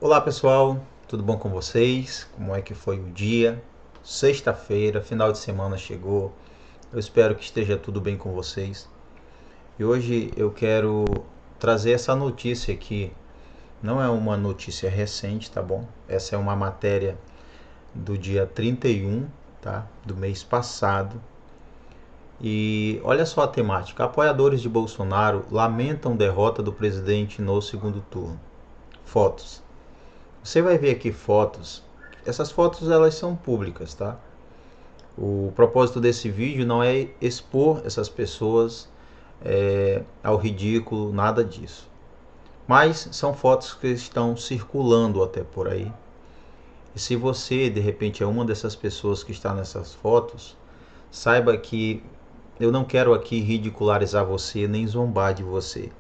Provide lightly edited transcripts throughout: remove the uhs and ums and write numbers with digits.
Olá pessoal, tudo bom com vocês? Como é que foi o dia? Sexta-feira, final de semana chegou. Eu espero que esteja tudo bem com vocês. E hoje eu quero trazer essa notícia aqui. Não é uma notícia recente, tá bom? Essa é uma matéria do dia 31, tá? Do mês passado. E olha só a temática. Apoiadores de Bolsonaro lamentam derrota do presidente no segundo turno. Fotos. Você vai ver aqui fotos. Essas fotos elas são públicas, tá? O propósito desse vídeo não é expor essas pessoas ao ridículo, nada disso. Mas são fotos que estão circulando até por aí. E se você de repente é uma dessas pessoas que está nessas fotos, saiba que eu não quero aqui ridicularizar você nem zombar de você.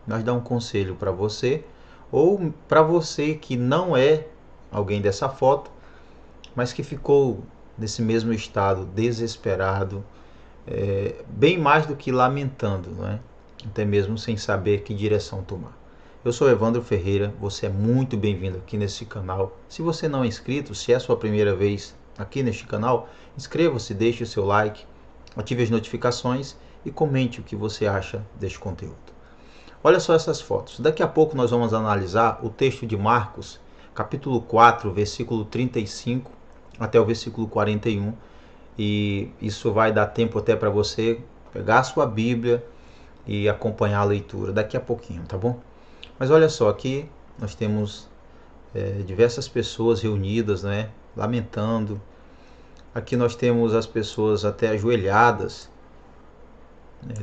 Mas dar um conselho para você ou para você que não é alguém dessa foto, mas que ficou nesse mesmo estado, desesperado, bem mais do que lamentando, não é? Até mesmo sem saber que direção tomar. Eu sou Evandro Ferreira, você é muito bem-vindo aqui nesse canal. Se você não é inscrito, se é a sua primeira vez aqui neste canal, inscreva-se, deixe o seu like, ative as notificações e comente o que você acha deste conteúdo. Olha só essas fotos. Daqui a pouco nós vamos analisar o texto de Marcos, capítulo 4, versículo 35 até o versículo 41. E isso vai dar tempo até para você pegar a sua Bíblia e acompanhar a leitura daqui a pouquinho, tá bom? Mas olha só, aqui nós temos diversas pessoas reunidas, né, lamentando. Aqui nós temos as pessoas até ajoelhadas.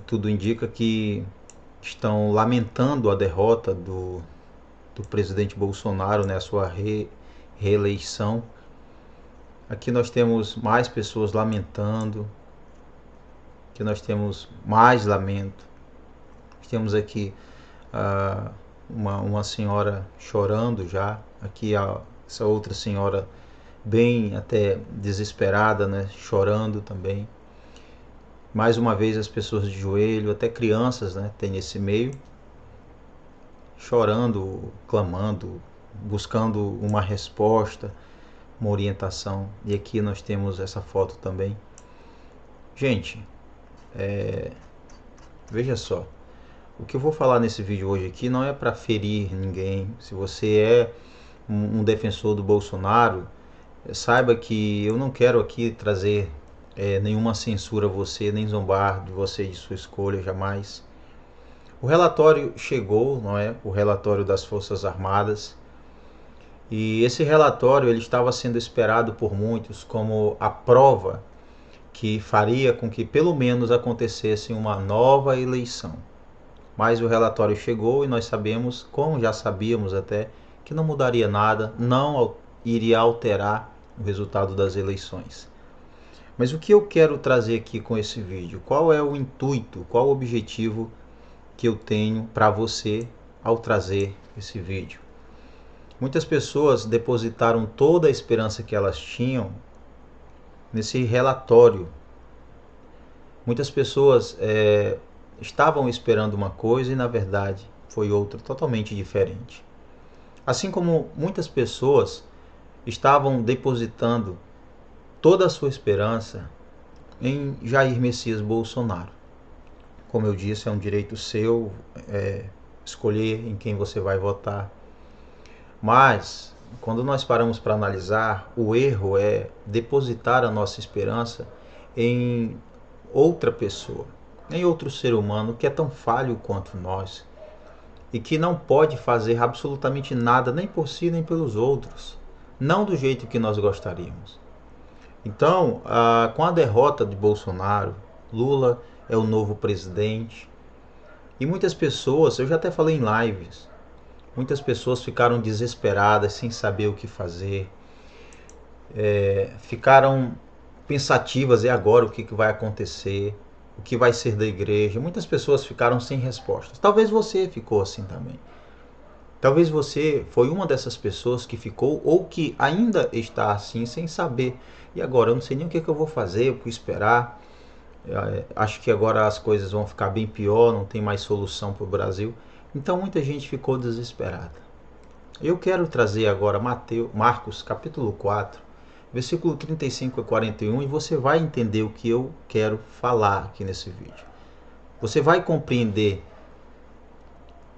Tudo indica que estão lamentando a derrota do presidente Bolsonaro, né, a sua reeleição. Aqui nós temos mais pessoas lamentando. Aqui nós temos mais lamento. Temos aqui uma senhora chorando já. Aqui essa outra senhora bem até desesperada, né, chorando também. Mais uma vez as pessoas de joelho, até crianças, né, tem nesse meio, chorando, clamando, buscando uma resposta, uma orientação. E aqui nós temos essa foto também. Gente, veja só, o que eu vou falar nesse vídeo hoje aqui não é para ferir ninguém. Se você é um defensor do Bolsonaro, saiba que eu não quero aqui trazer nenhuma censura a você, nem zombar de você e de sua escolha, jamais. O relatório chegou, não é? O relatório das Forças Armadas. E esse relatório ele estava sendo esperado por muitos como a prova que faria com que pelo menos acontecesse uma nova eleição. Mas o relatório chegou e nós sabemos, como já sabíamos até, que não mudaria nada, não iria alterar o resultado das eleições. Mas o que eu quero trazer aqui com esse vídeo? Qual é o intuito, qual o objetivo que eu tenho para você ao trazer esse vídeo? Muitas pessoas depositaram toda a esperança que elas tinham nesse relatório. Muitas pessoas estavam esperando uma coisa e na verdade foi outra totalmente diferente. Assim como muitas pessoas estavam depositando toda a sua esperança em Jair Messias Bolsonaro. Como eu disse, é um direito seu escolher em quem você vai votar. Mas, quando nós paramos para analisar, o erro é depositar a nossa esperança em outra pessoa, em outro ser humano que é tão falho quanto nós e que não pode fazer absolutamente nada, nem por si nem pelos outros, não do jeito que nós gostaríamos. Então, com a derrota de Bolsonaro, Lula é o novo presidente e muitas pessoas, eu já até falei em lives, muitas pessoas ficaram desesperadas, sem saber o que fazer, ficaram pensativas, e agora o que vai acontecer, o que vai ser da igreja. Muitas pessoas ficaram sem respostas. Talvez você ficou assim também. Talvez você foi uma dessas pessoas que ficou ou que ainda está assim, sem saber. E agora, eu não sei nem o que eu vou fazer, o que esperar. Acho que agora as coisas vão ficar bem pior, não tem mais solução para o Brasil. Então muita gente ficou desesperada. Eu quero trazer agora Marcos capítulo 4, versículo 35 a 41, e você vai entender o que eu quero falar aqui nesse vídeo. Você vai compreender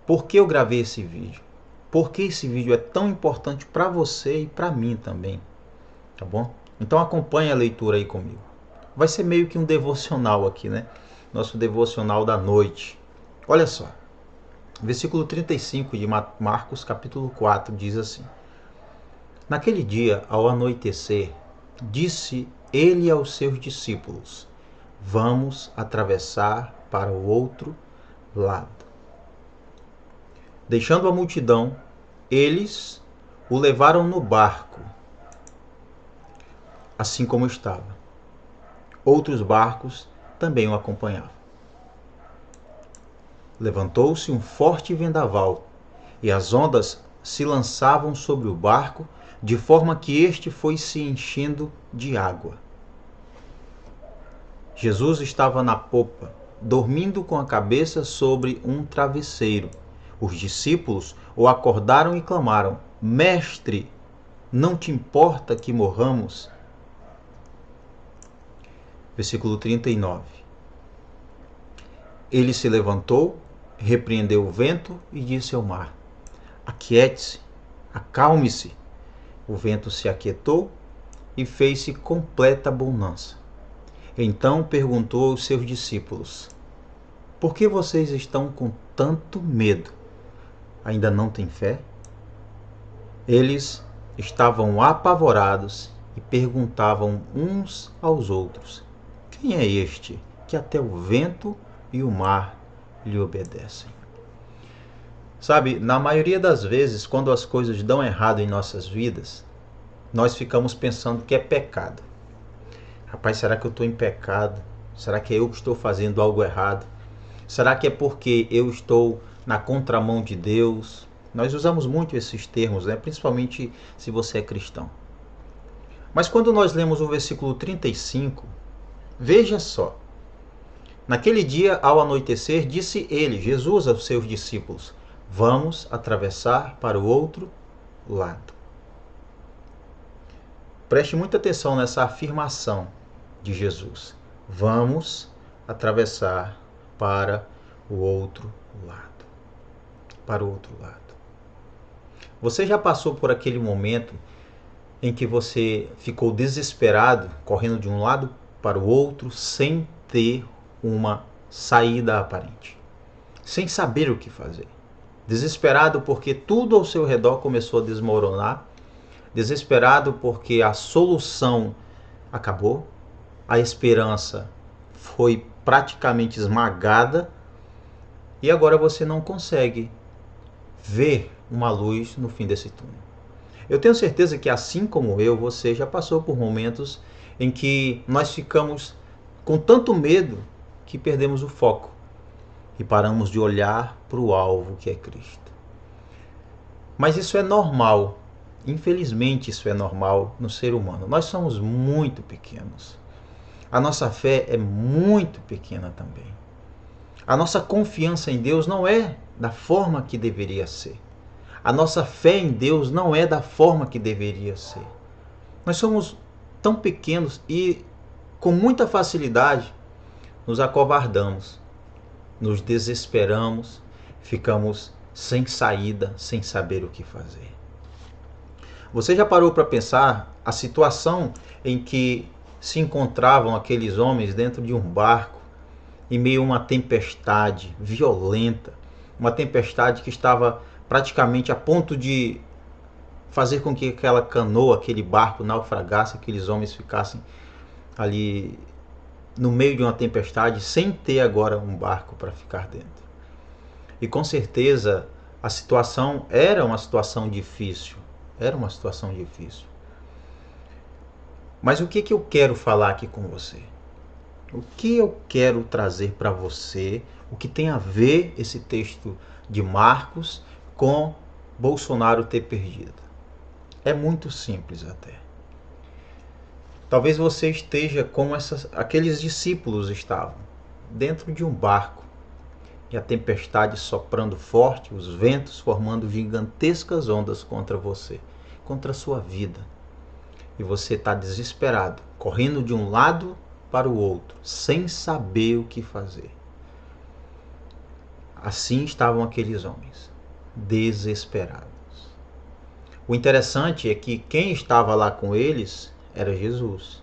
por que eu gravei esse vídeo, por que esse vídeo é tão importante para você e para mim também, tá bom? Então acompanhe a leitura aí comigo. Vai ser meio que um devocional aqui, né? Nosso devocional da noite. Olha só, versículo 35 de Marcos capítulo 4 diz assim: Naquele dia, ao anoitecer, disse ele aos seus discípulos: Vamos atravessar para o outro lado. Deixando a multidão, eles o levaram no barco, assim como estava. Outros barcos também o acompanhavam. Levantou-se um forte vendaval, e as ondas se lançavam sobre o barco, de forma que este foi se enchendo de água. Jesus estava na popa, dormindo com a cabeça sobre um travesseiro. Os discípulos o acordaram e clamaram: Mestre, não te importa que morramos? Versículo 39. Ele se levantou, repreendeu o vento e disse ao mar: Aquiete-se, acalme-se. O vento se aquietou e fez-se completa bonança. Então perguntou aos seus discípulos: Por que vocês estão com tanto medo? Ainda não têm fé? Eles estavam apavorados e perguntavam uns aos outros: Quem é este que até o vento e o mar lhe obedecem? Sabe, na maioria das vezes, quando as coisas dão errado em nossas vidas, nós ficamos pensando que é pecado. Rapaz, será que eu estou em pecado? Será que é eu que estou fazendo algo errado? Será que é porque eu estou na contramão de Deus? Nós usamos muito esses termos, né? Principalmente se você é cristão. Mas quando nós lemos o versículo 35, veja só. Naquele dia, ao anoitecer, disse ele, Jesus, aos seus discípulos: Vamos atravessar para o outro lado. Preste muita atenção nessa afirmação de Jesus. Vamos atravessar para o outro lado. Para o outro lado. Você já passou por aquele momento em que você ficou desesperado, correndo de um lado para o outro, sem ter uma saída aparente, sem saber o que fazer? Desesperado porque tudo ao seu redor começou a desmoronar, desesperado porque a solução acabou, a esperança foi praticamente esmagada e agora você não consegue ver uma luz no fim desse túnel. Eu tenho certeza que, assim como eu, você já passou por momentos em que nós ficamos com tanto medo que perdemos o foco e paramos de olhar para o alvo, que é Cristo. Mas isso é normal. Infelizmente, isso é normal no ser humano. Nós somos muito pequenos. A nossa fé é muito pequena também. A nossa confiança em Deus não é da forma que deveria ser. A nossa fé em Deus não é da forma que deveria ser. Nós somos tão pequenos e com muita facilidade nos acovardamos, nos desesperamos, ficamos sem saída, sem saber o que fazer. Você já parou para pensar a situação em que se encontravam aqueles homens dentro de um barco, em meio a uma tempestade violenta, uma tempestade que estava praticamente a ponto de fazer com que aquela canoa, aquele barco naufragasse, aqueles homens ficassem ali no meio de uma tempestade sem ter agora um barco para ficar dentro. E com certeza a situação era uma situação difícil. Era uma situação difícil. Mas o que eu quero falar aqui com você? O que eu quero trazer para você? O que tem a ver esse texto de Marcos com Bolsonaro ter perdido? É muito simples até. Talvez você esteja como aqueles discípulos estavam, dentro de um barco, e a tempestade soprando forte, os ventos formando gigantescas ondas contra você, contra a sua vida. E você está desesperado, correndo de um lado para o outro, sem saber o que fazer. Assim estavam aqueles homens, desesperados. O interessante é que quem estava lá com eles era Jesus.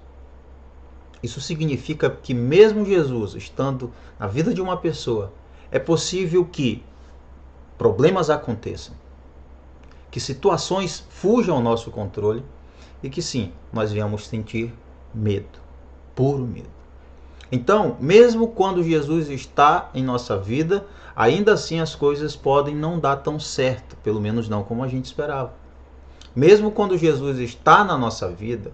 Isso significa que mesmo Jesus estando na vida de uma pessoa, é possível que problemas aconteçam, que situações fujam ao nosso controle e que sim, nós venhamos sentir medo, puro medo. Então, mesmo quando Jesus está em nossa vida, ainda assim as coisas podem não dar tão certo, pelo menos não como a gente esperava. Mesmo quando Jesus está na nossa vida,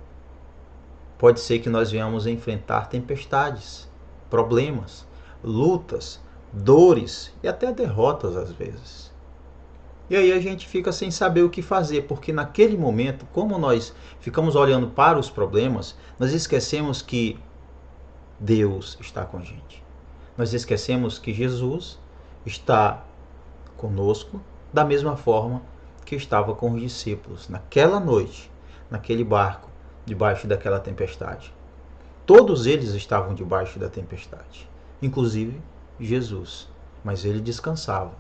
pode ser que nós venhamos a enfrentar tempestades, problemas, lutas, dores e até derrotas às vezes. E aí a gente fica sem saber o que fazer, porque naquele momento, como nós ficamos olhando para os problemas, nós esquecemos que Deus está com a gente. Nós esquecemos que Jesus está conosco da mesma forma que estava com os discípulos naquela noite, naquele barco, debaixo daquela tempestade. Todos eles estavam debaixo da tempestade, inclusive Jesus, mas ele descansava,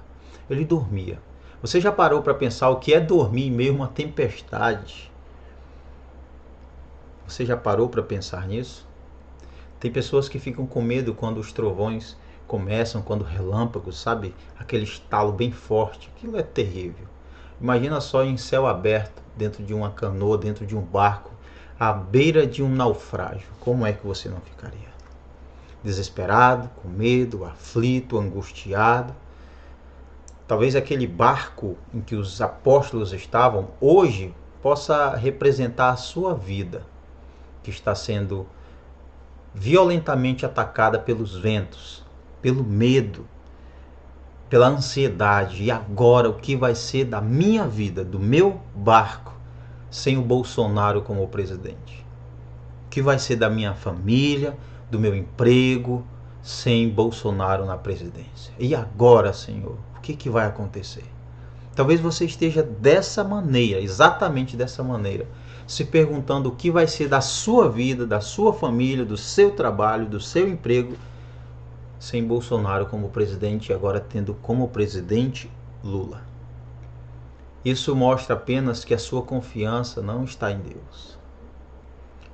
ele dormia. Você já parou para pensar o que é dormir em meio a uma tempestade? Você já parou para pensar nisso? Tem pessoas que ficam com medo quando os trovões começam, quando relâmpagos, sabe? Aquele estalo bem forte, aquilo é terrível. Imagina só em céu aberto, dentro de uma canoa, dentro de um barco, à beira de um naufrágio. Como é que você não ficaria? Desesperado, com medo, aflito, angustiado. Talvez aquele barco em que os apóstolos estavam hoje possa representar a sua vida, que está sendo violentamente atacada pelos ventos, pelo medo, pela ansiedade. E agora o que vai ser da minha vida, do meu barco, sem o Bolsonaro como presidente? O que vai ser da minha família, do meu emprego, sem Bolsonaro na presidência? E agora, Senhor, o que vai acontecer? Talvez você esteja dessa maneira, exatamente dessa maneira, se perguntando o que vai ser da sua vida, da sua família, do seu trabalho, do seu emprego, sem Bolsonaro como presidente e agora tendo como presidente Lula. Isso mostra apenas que a sua confiança não está em Deus.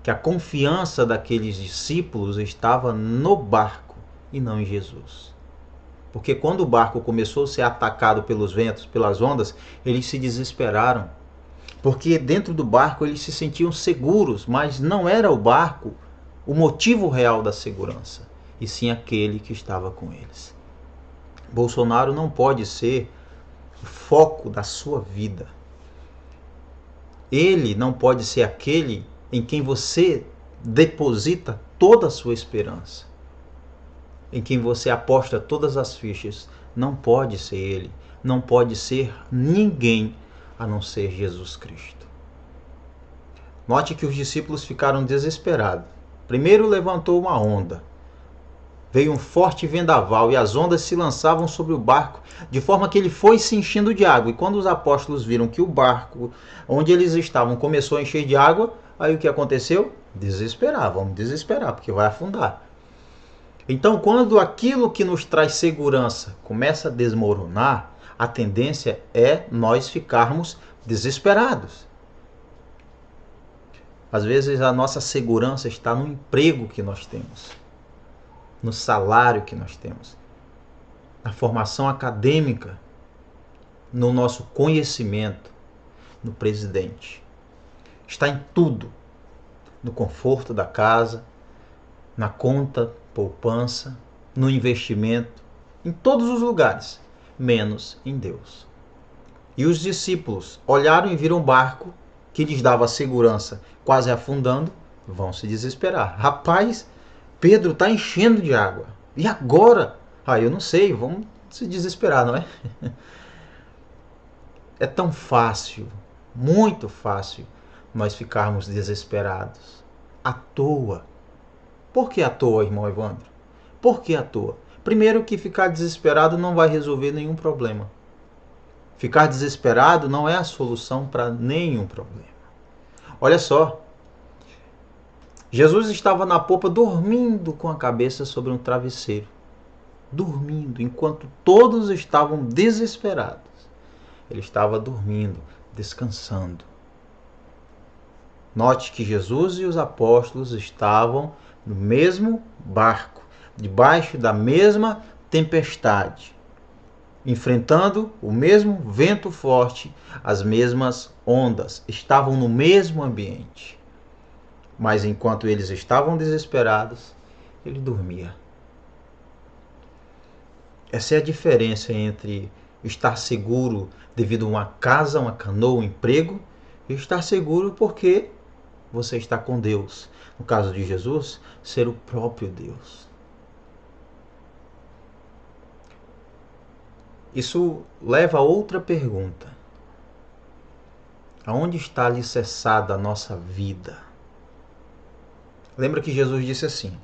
Que a confiança daqueles discípulos estava no barco e não em Jesus. Porque quando o barco começou a ser atacado pelos ventos, pelas ondas, eles se desesperaram. Porque dentro do barco eles se sentiam seguros, mas não era o barco o motivo real da segurança, e sim aquele que estava com eles. Bolsonaro não pode ser o foco da sua vida. Ele não pode ser aquele em quem você deposita toda a sua esperança, em quem você aposta todas as fichas. Não pode ser ele, não pode ser ninguém a não ser Jesus Cristo. Note que os discípulos ficaram desesperados. Primeiro levantou uma onda. Veio um forte vendaval e as ondas se lançavam sobre o barco, de forma que ele foi se enchendo de água. E quando os apóstolos viram que o barco onde eles estavam começou a encher de água, aí o que aconteceu? Desesperar, vamos desesperar, porque vai afundar. Então, quando aquilo que nos traz segurança começa a desmoronar, a tendência é nós ficarmos desesperados. Às vezes a nossa segurança está no emprego que nós temos, no salário que nós temos, na formação acadêmica, no nosso conhecimento, no presidente. Está em tudo, no conforto da casa, na conta poupança, no investimento, em todos os lugares, menos em Deus. E os discípulos olharam e viram um barco que lhes dava segurança quase afundando, vão se desesperar. Rapaz, Pedro está enchendo de água. E agora? Eu não sei, vamos se desesperar, não é? É tão fácil, muito fácil, nós ficarmos desesperados. À toa. Por que à toa, irmão Evandro? Por que à toa? Primeiro que ficar desesperado não vai resolver nenhum problema. Ficar desesperado não é a solução para nenhum problema. Olha só, Jesus estava na popa dormindo com a cabeça sobre um travesseiro. Dormindo, enquanto todos estavam desesperados. Ele estava dormindo, descansando. Note que Jesus e os apóstolos estavam no mesmo barco, debaixo da mesma tempestade, enfrentando o mesmo vento forte, as mesmas ondas, estavam no mesmo ambiente. Mas enquanto eles estavam desesperados, ele dormia. Essa é a diferença entre estar seguro devido a uma casa, uma canoa, um emprego, e estar seguro porque você está com Deus. No caso de Jesus, ser o próprio Deus. Isso leva a outra pergunta. Aonde está alicerçada a nossa vida? Lembra que Jesus disse assim: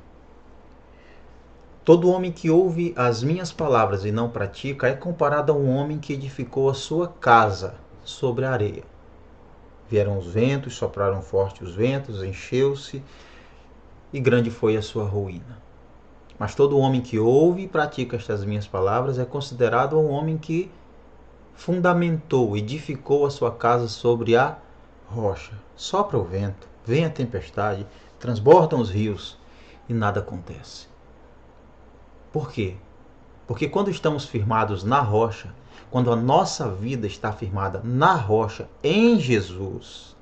todo homem que ouve as minhas palavras e não pratica é comparado a um homem que edificou a sua casa sobre a areia. Vieram os ventos, sopraram forte os ventos, encheu-se e grande foi a sua ruína. Mas todo homem que ouve e pratica estas minhas palavras é considerado um homem que fundamentou, edificou a sua casa sobre a rocha. Sopra o vento, vem a tempestade, transbordam os rios e nada acontece. Por quê? Porque quando estamos firmados na rocha, quando a nossa vida está firmada na rocha, em Jesus,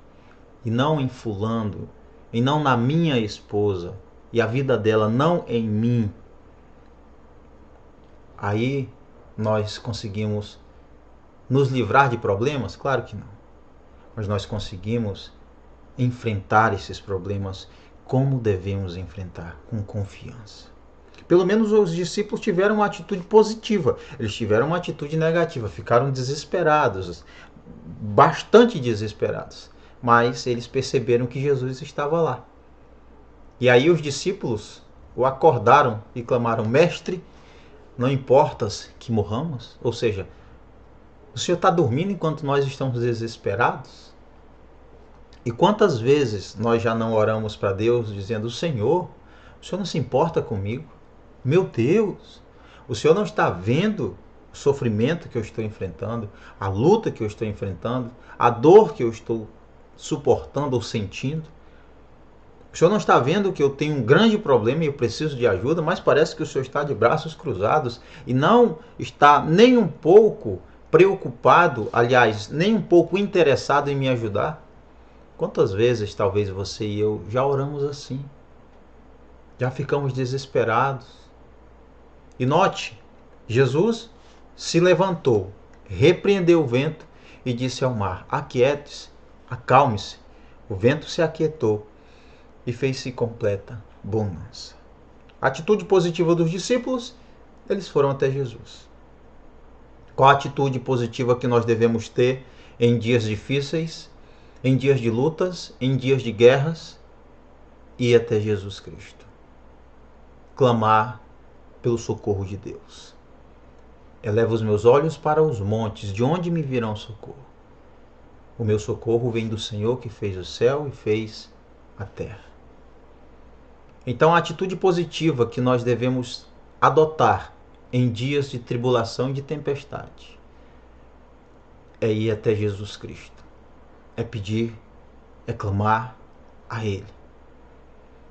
e não em fulano, e não na minha esposa, e a vida dela não em mim, aí nós conseguimos nos livrar de problemas? Claro que não. Mas nós conseguimos enfrentar esses problemas como devemos enfrentar, com confiança. Pelo menos os discípulos tiveram uma atitude positiva. Eles tiveram uma atitude negativa. Ficaram desesperados. Bastante desesperados. Mas eles perceberam que Jesus estava lá. E aí os discípulos o acordaram e clamaram: Mestre, não importas que morramos? Ou seja, o Senhor está dormindo enquanto nós estamos desesperados? E quantas vezes nós já não oramos para Deus dizendo: Senhor, o Senhor não se importa comigo? Meu Deus, o Senhor não está vendo o sofrimento que eu estou enfrentando, a luta que eu estou enfrentando, a dor que eu estou suportando ou sentindo? O Senhor não está vendo que eu tenho um grande problema e eu preciso de ajuda, mas parece que o Senhor está de braços cruzados e não está nem um pouco preocupado, aliás, nem um pouco interessado em me ajudar? Quantas vezes talvez você e eu já oramos assim? Já ficamos desesperados. E note, Jesus se levantou, repreendeu o vento e disse ao mar: aquiete-se, acalme-se. O vento se aquietou e fez-se completa bonança. Atitude positiva dos discípulos, eles foram até Jesus. Qual a atitude positiva que nós devemos ter em dias difíceis, em dias de lutas, em dias de guerras? Ir até Jesus Cristo. Clamar pelo socorro de Deus. Eleva os meus olhos para os montes, de onde me virão socorro? O meu socorro vem do Senhor que fez o céu e fez a terra. Então a atitude positiva que nós devemos adotar em dias de tribulação e de tempestade é ir até Jesus Cristo. É pedir, é clamar a Ele.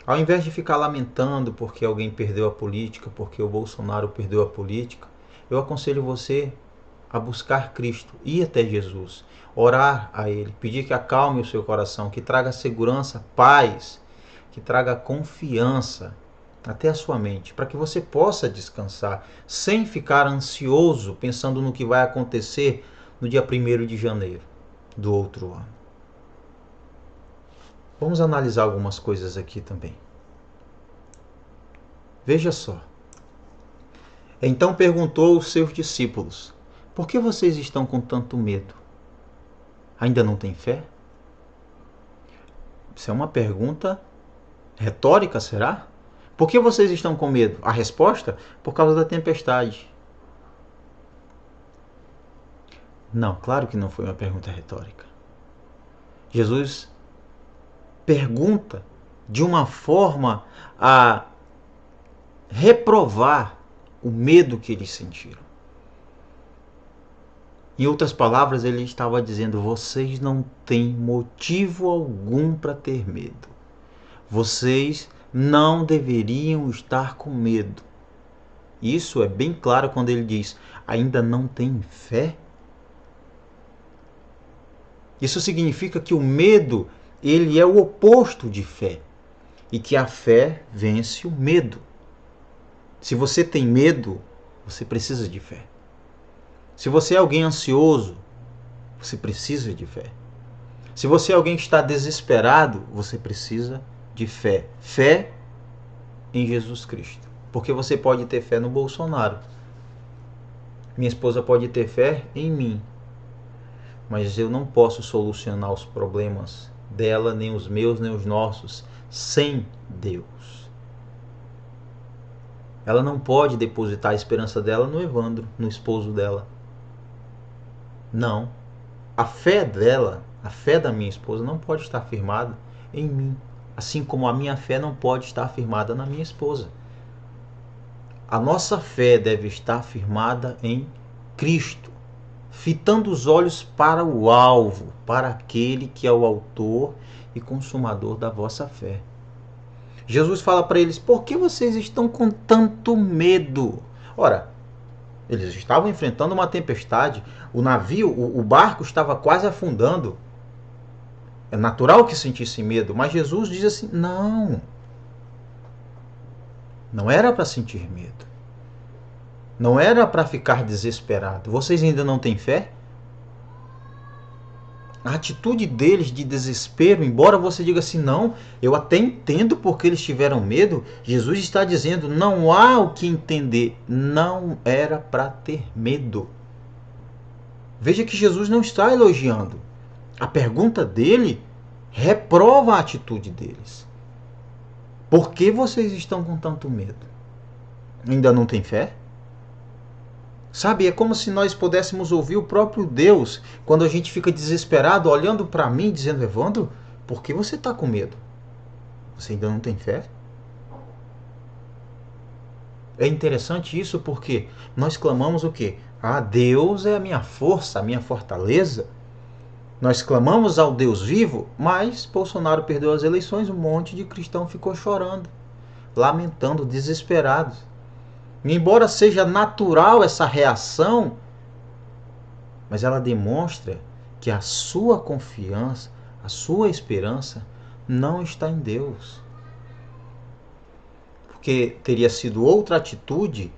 Ao invés de ficar lamentando porque alguém perdeu a política, porque o Bolsonaro perdeu a política, eu aconselho você a buscar Cristo, ir até Jesus, orar a Ele, pedir que acalme o seu coração, que traga segurança, paz, que traga confiança até a sua mente, para que você possa descansar sem ficar ansioso pensando no que vai acontecer no dia 1º de janeiro do outro ano. Vamos analisar algumas coisas aqui também. Veja só. Então perguntou aos seus discípulos: por que vocês estão com tanto medo? Ainda não têm fé? Isso é uma pergunta retórica, será? Por que vocês estão com medo? A resposta? Por causa da tempestade. Não, claro que não foi uma pergunta retórica. Jesus pergunta de uma forma a reprovar o medo que eles sentiram. Em outras palavras, ele estava dizendo: vocês não têm motivo algum para ter medo. Vocês não deveriam estar com medo. Isso é bem claro quando ele diz: ainda não tem fé? Isso significa que o medo, ele é o oposto de fé. E que a fé vence o medo. Se você tem medo, você precisa de fé. Se você é alguém ansioso, você precisa de fé. Se você é alguém que está desesperado, você precisa de fé. Fé em Jesus Cristo. Porque você pode ter fé no Bolsonaro. Minha esposa pode ter fé em mim. Mas eu não posso solucionar os problemas dela, nem os meus, nem os nossos, sem Deus. Ela não pode depositar a esperança dela no Evandro, no esposo dela. Não. A fé dela, a fé da minha esposa, não pode estar firmada em mim. Assim como a minha fé não pode estar firmada na minha esposa. A nossa fé deve estar firmada em Cristo, fitando os olhos para o alvo, para aquele que é o autor e consumador da vossa fé. Jesus fala para eles: por que vocês estão com tanto medo? Ora, eles estavam enfrentando uma tempestade, o navio, o barco estava quase afundando. É natural que sentissem medo, mas Jesus diz assim: não era para sentir medo. Não era para ficar desesperado. Vocês ainda não têm fé? A atitude deles de desespero, embora você diga assim: não, eu até entendo porque eles tiveram medo, Jesus está dizendo: não há o que entender, não era para ter medo. Veja que Jesus não está elogiando. A pergunta dele reprova a atitude deles. Por que vocês estão com tanto medo? Ainda não tem fé? Sabe, é como se nós pudéssemos ouvir o próprio Deus quando a gente fica desesperado, olhando para mim, dizendo: Evandro, por que você está com medo? Você ainda não tem fé? É interessante isso porque nós clamamos o quê? Ah, Deus é a minha força, a minha fortaleza. Nós clamamos ao Deus vivo, mas Bolsonaro perdeu as eleições, um monte de cristão ficou chorando, lamentando, desesperado. Embora seja natural essa reação, mas ela demonstra que a sua confiança, a sua esperança não está em Deus. Porque teria sido outra atitude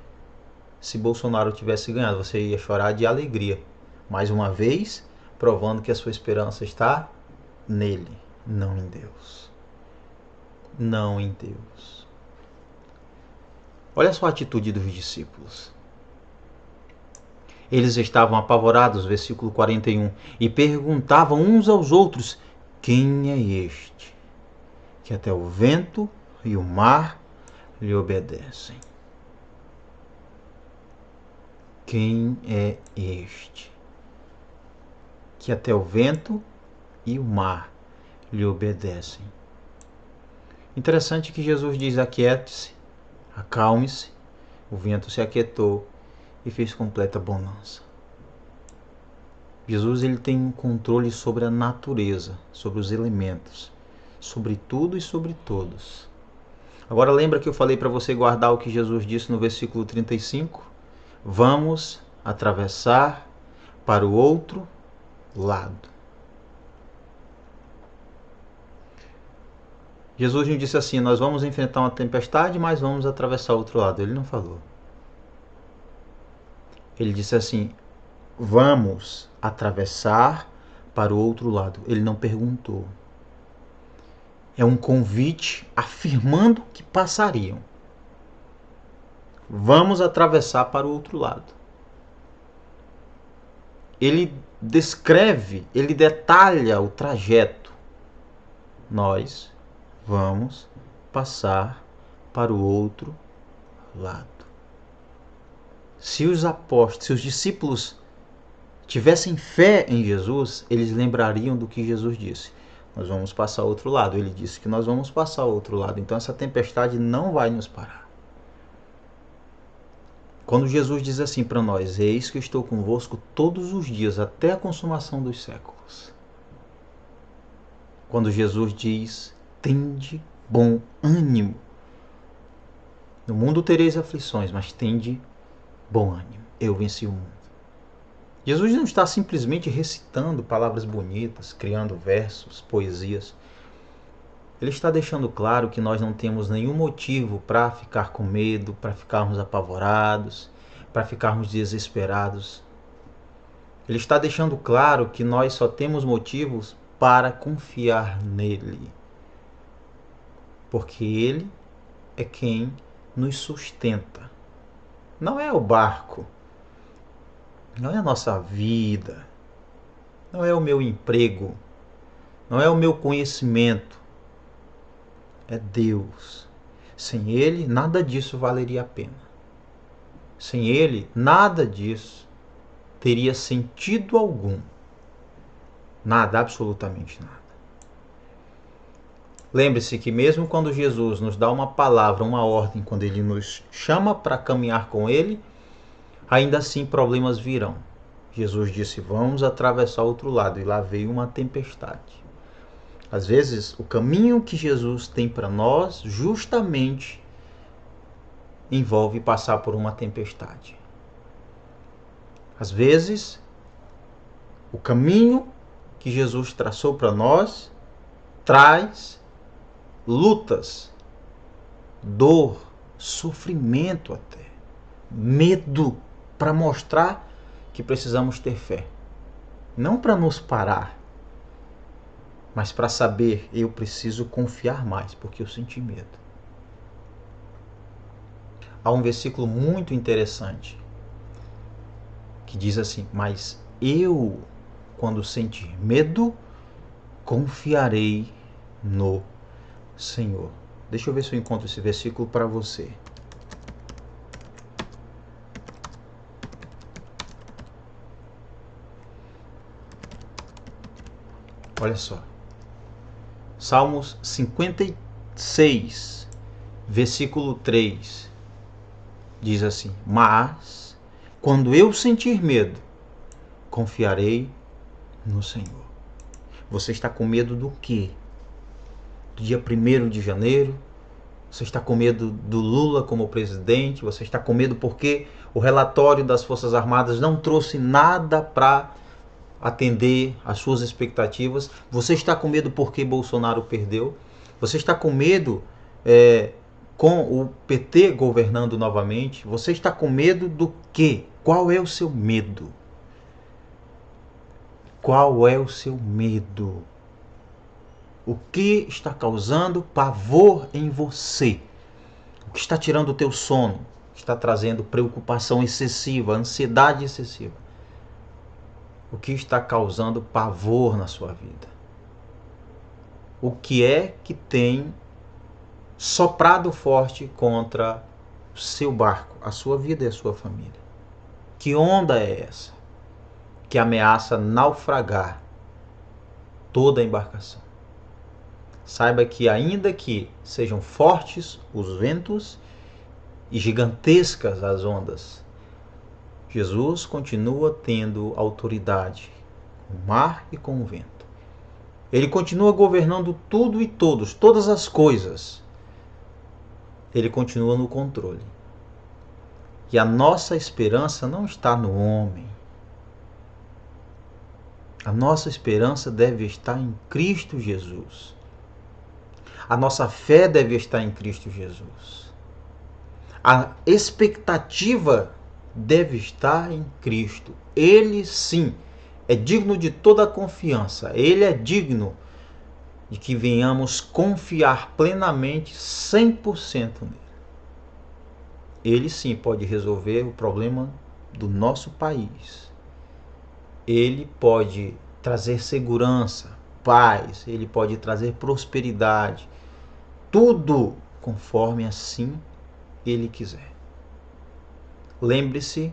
se Bolsonaro tivesse ganhado. Você ia chorar de alegria. Mais uma vez, provando que a sua esperança está nele, não em Deus. Não em Deus. Olha só a atitude dos discípulos. Eles estavam apavorados, versículo 41, e perguntavam uns aos outros: quem é este, que até o vento e o mar lhe obedecem? Quem é este, que até o vento e o mar lhe obedecem? Interessante que Jesus diz: aquiete-se, acalme-se. O vento se aquietou e fez completa bonança. Jesus, ele tem um controle sobre a natureza, sobre os elementos, sobre tudo e sobre todos. Agora lembra que eu falei para você guardar o que Jesus disse no versículo 35? Vamos atravessar para o outro lado. Jesus não disse assim: nós vamos enfrentar uma tempestade, mas vamos atravessar o outro lado. Ele não falou. Ele disse assim: vamos atravessar para o outro lado. Ele não perguntou. É um convite afirmando que passariam. Vamos atravessar para o outro lado. Ele descreve, ele detalha o trajeto. Nós vamos passar para o outro lado. Se os apóstolos, se os discípulos tivessem fé em Jesus, eles lembrariam do que Jesus disse. Nós vamos passar ao outro lado. Ele disse que nós vamos passar ao outro lado. Então essa tempestade não vai nos parar. Quando Jesus diz assim para nós: eis que eu estou convosco todos os dias, até a consumação dos séculos. Quando Jesus diz: tende bom ânimo. No mundo tereis aflições, mas tende bom ânimo. Eu venci o mundo. Jesus não está simplesmente recitando palavras bonitas, criando versos, poesias. Ele está deixando claro que nós não temos nenhum motivo para ficar com medo, para ficarmos apavorados, para ficarmos desesperados. Ele está deixando claro que nós só temos motivos para confiar nele. Porque ele é quem nos sustenta. Não é o barco, não é a nossa vida, não é o meu emprego, não é o meu conhecimento. É Deus. Sem ele, nada disso valeria a pena. Sem ele, nada disso teria sentido algum. Nada, absolutamente nada. Lembre-se que mesmo quando Jesus nos dá uma palavra, uma ordem, quando ele nos chama para caminhar com ele, ainda assim problemas virão. Jesus disse: vamos atravessar o outro lado, e lá veio uma tempestade. Às vezes, o caminho que Jesus tem para nós justamente envolve passar por uma tempestade. Às vezes, o caminho que Jesus traçou para nós traz lutas, dor, sofrimento até, medo, para mostrar que precisamos ter fé. Não para nos parar, mas para saber, eu preciso confiar mais, porque eu senti medo. Há um versículo muito interessante que diz assim: mas eu, quando sentir medo, confiarei no Senhor. Deixa eu ver se eu encontro esse versículo para você. Olha só. Salmos 56, versículo 3, diz assim: mas, quando eu sentir medo, confiarei no Senhor. Você está com medo do quê? Do dia 1º de janeiro? Você está com medo do Lula como presidente? Você está com medo porque o relatório das Forças Armadas não trouxe nada para atender às suas expectativas? Você está com medo porque Bolsonaro perdeu? Você está com medo com o PT governando novamente? Você está com medo do quê? Qual é o seu medo? Qual é o seu medo? O que está causando pavor em você? O que está tirando o teu sono? Está trazendo preocupação excessiva, ansiedade excessiva? O que está causando pavor na sua vida? O que é que tem soprado forte contra o seu barco, a sua vida e a sua família? Que onda é essa que ameaça naufragar toda a embarcação? Saiba que, ainda que sejam fortes os ventos e gigantescas as ondas, Jesus continua tendo autoridade com o mar e com o vento. Ele continua governando tudo e todos, todas as coisas. Ele continua no controle. E a nossa esperança não está no homem. A nossa esperança deve estar em Cristo Jesus. A nossa fé deve estar em Cristo Jesus. A expectativa deve estar em Cristo. Ele sim é digno de toda a confiança. Ele é digno de que venhamos confiar plenamente, 100% nele. Ele sim pode resolver o problema do nosso país. Ele pode trazer segurança, paz, ele pode trazer prosperidade. Tudo conforme assim Ele quiser. Lembre-se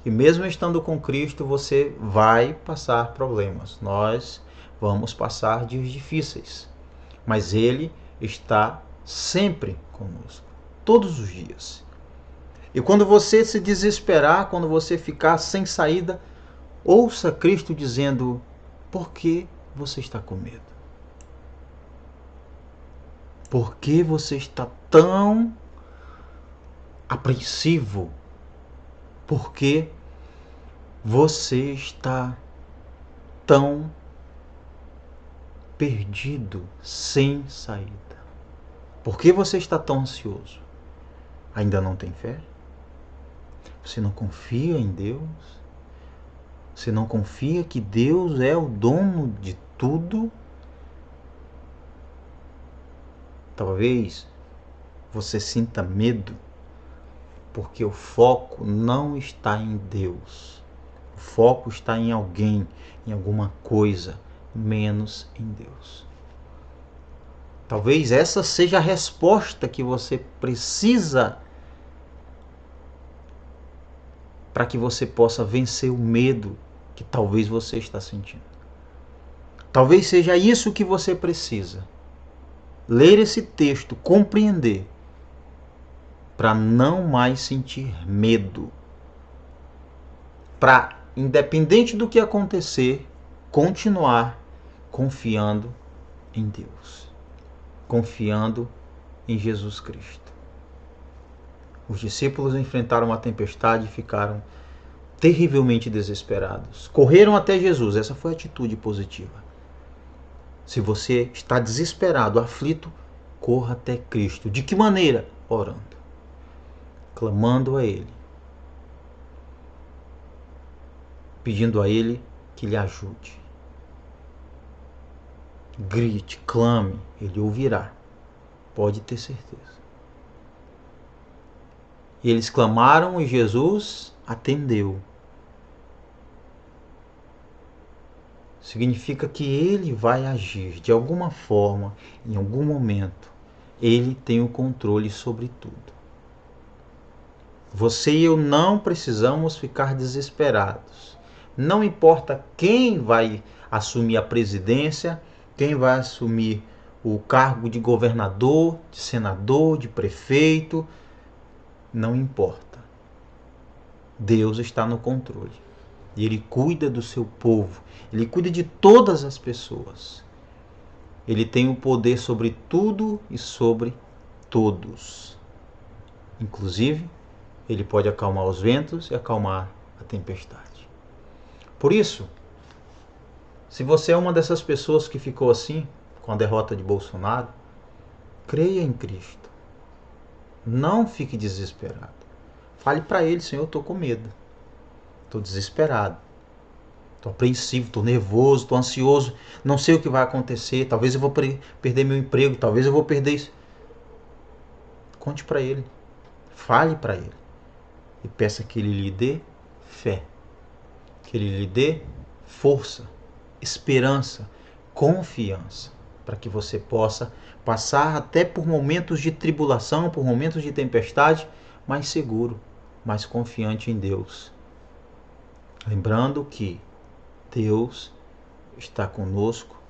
que mesmo estando com Cristo, você vai passar problemas. Nós vamos passar dias difíceis. Mas Ele está sempre conosco, todos os dias. E quando você se desesperar, quando você ficar sem saída, ouça Cristo dizendo: por que você está com medo? Por que você está tão apreensivo? Por que você está tão perdido, sem saída? Por que você está tão ansioso? Ainda não tem fé? Você não confia em Deus? Você não confia que Deus é o dono de tudo? Talvez você sinta medo porque o foco não está em Deus. O foco está em alguém, em alguma coisa, menos em Deus. Talvez essa seja a resposta que você precisa para que você possa vencer o medo que talvez você está sentindo. Talvez seja isso que você precisa. Ler esse texto, compreender, para não mais sentir medo. Para, independente do que acontecer, continuar confiando em Deus. Confiando em Jesus Cristo. Os discípulos enfrentaram uma tempestade e ficaram terrivelmente desesperados. Correram até Jesus. Essa foi a atitude positiva. Se você está desesperado, aflito, corra até Cristo. De que maneira? Orando. Clamando a Ele. Pedindo a Ele que lhe ajude. Grite, clame, Ele ouvirá. Pode ter certeza. E eles clamaram e Jesus atendeu. Significa que Ele vai agir de alguma forma, em algum momento. Ele tem o controle sobre tudo. Você e eu não precisamos ficar desesperados. Não importa quem vai assumir a presidência, quem vai assumir o cargo de governador, de senador, de prefeito, não importa. Deus está no controle. E Ele cuida do seu povo. Ele cuida de todas as pessoas. Ele tem o poder sobre tudo e sobre todos. Inclusive, Ele pode acalmar os ventos e acalmar a tempestade. Por isso, se você é uma dessas pessoas que ficou assim, com a derrota de Bolsonaro, creia em Cristo. Não fique desesperado. Fale para Ele: Senhor, eu estou com medo. Estou desesperado. Estou apreensivo, estou nervoso, estou ansioso. Não sei o que vai acontecer. Talvez eu vou perder meu emprego. Talvez eu vou perder isso. Conte para Ele. Fale para Ele. E peça que Ele lhe dê fé. Que Ele lhe dê força, esperança, confiança. Para que você possa passar até por momentos de tribulação, por momentos de tempestade, mais seguro, mais confiante em Deus. Lembrando que Deus está conosco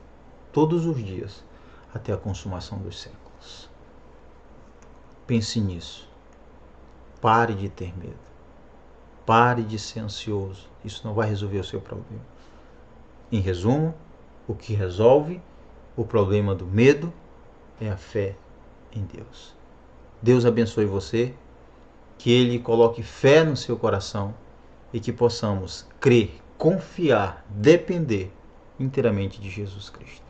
todos os dias até a consumação dos séculos. Pense nisso. Pare de ter medo. Pare de ser ansioso. Isso não vai resolver o seu problema. Em resumo, o que resolve o problema do medo é a fé em Deus. Deus abençoe você, que Ele coloque fé no seu coração e que possamos crer, confiar, depender inteiramente de Jesus Cristo.